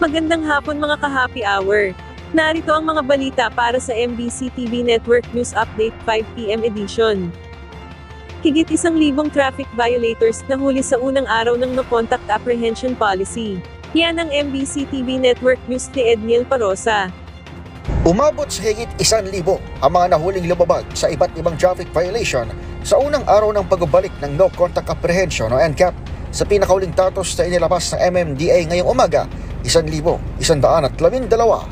Magandang hapon mga ka-happy hour. Narito ang mga balita para sa MBC TV Network News Update 5 PM edition. Higit 1,000 traffic violators nahuli sa unang araw ng No Contact Apprehension Policy. Yan ang MBC TV Network News ni Edniel Parosa. Umabot sa higit 1,000 ang mga nahuling lumabag sa iba't ibang traffic violation sa unang araw ng pagbabalik ng No Contact Apprehension o NCAP. Sa pinakauling datos na inilabas ng MMDA ngayong umaga, 1,112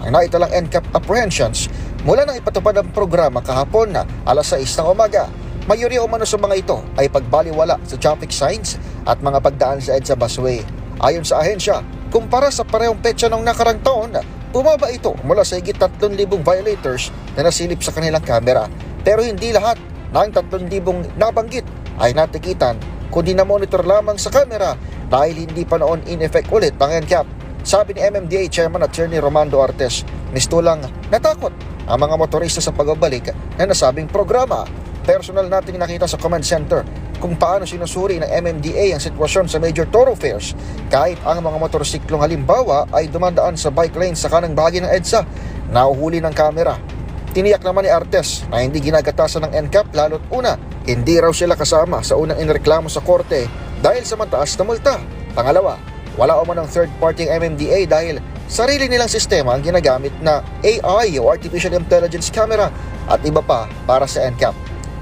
ang naitalang NCAP apprehensions mula nang ipatupad ang programa kahapon na alas 6 ng umaga. Mayoriya umano sa mga ito ay pagbaliwala sa traffic signs at mga pagdaan sa EDSA busway. Ayon sa ahensya, kumpara sa parehong petsa ng nakarang taon, bumaba ito mula sa higit 3,000 violators na nasilip sa kanilang kamera. Pero hindi lahat ng 3,000 nabanggit ay natikitan, kundi na-monitor lamang sa kamera dahil hindi pa noon in effect ulit ang NCAP. Sabi ni MMDA Chairman Attorney Romando Artes, mistulang natakot ang mga motorista sa pagbabalik na nasabing programa. Personal nating nakita sa command center kung paano sinusuri ng MMDA ang sitwasyon sa major thoroughfares kahit ang mga motorsiklong halimbawa ay dumadaan sa bike lane sa kanang bahagi ng EDSA, nahuhuli ng kamera. Tiniyak naman ni Artes na hindi ginagatasan ng NCAP lalo't una, hindi raw sila kasama sa unang inreklamo sa korte dahil sa mataas na multa. Pangalawa, wala umanong third party ang MMDA dahil sarili nilang sistema ang ginagamit na AI o Artificial Intelligence Camera at iba pa para sa NCAP.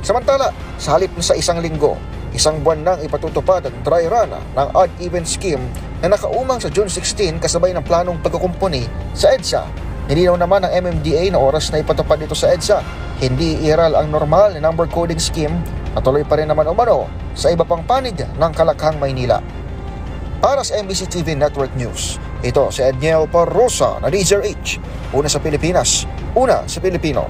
Samantala, sa halip na sa isang linggo, isang buwan nang ipatutupad ang dry run ng odd-even scheme na nakaumang sa June 16 kasabay ng planong pagkukumpuni sa EDSA. Nilinaw naman ng MMDA na oras na ipatupad ito sa EDSA, hindi iiral ang normal na number coding scheme at tuloy pa rin naman umano sa iba pang panig ng Kalakhang, Maynila. Para sa MBC TV Network News, ito si Edniel Parosa na DZRH. Una sa Pilipinas, una sa Pilipino.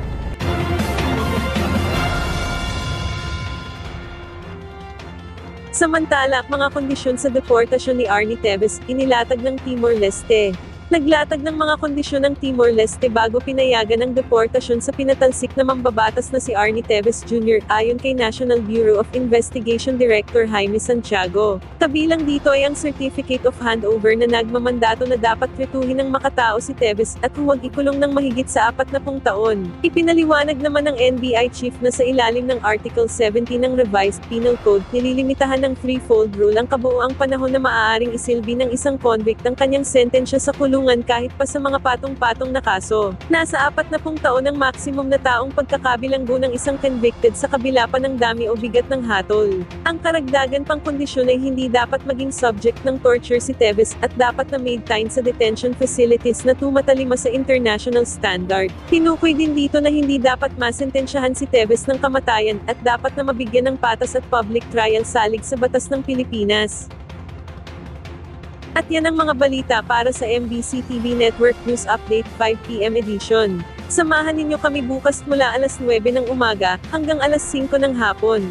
Samantala, mga kondisyon sa deportasyon ni Arnie Teves, inilatag ng Timor-Leste. Naglatag ng mga kondisyon ng Timor-Leste bago pinayagan ang deportasyon sa pinatalsik na mambabatas na si Arnie Teves Jr. ayon kay National Bureau of Investigation Director Jaime Santiago. Kabilang dito ay ang Certificate of Handover na nagmamandato na dapat trituhin ng makatao si Teves at huwag ikulong ng mahigit sa 40 taon. Ipinaliwanag naman ng NBI chief na sa ilalim ng Article 70 ng Revised Penal Code, nililimitahan ng threefold rule ang kabuoang panahon na maaaring isilbi ng isang convict ang kanyang sentensya sa kulungan kahit pa sa mga patong-patong na kaso. Nasa 40 taon ang maximum na taong pagkakabilanggo ng isang convicted sa kabila pa ng dami o bigat ng hatol. Ang karagdagan pang kondisyon ay hindi dapat maging subject ng torture si Teves at dapat na maintain sa detention facilities na tumatalima sa international standard. Tinukoy din dito na hindi dapat masentensyahan si Teves ng kamatayan at dapat na mabigyan ng patas at public trial salig sa batas ng Pilipinas. At yan ang mga balita para sa MBC TV Network News Update 5 PM edition. Samahan ninyo kami bukas mula alas 9 ng umaga hanggang alas 5 ng hapon.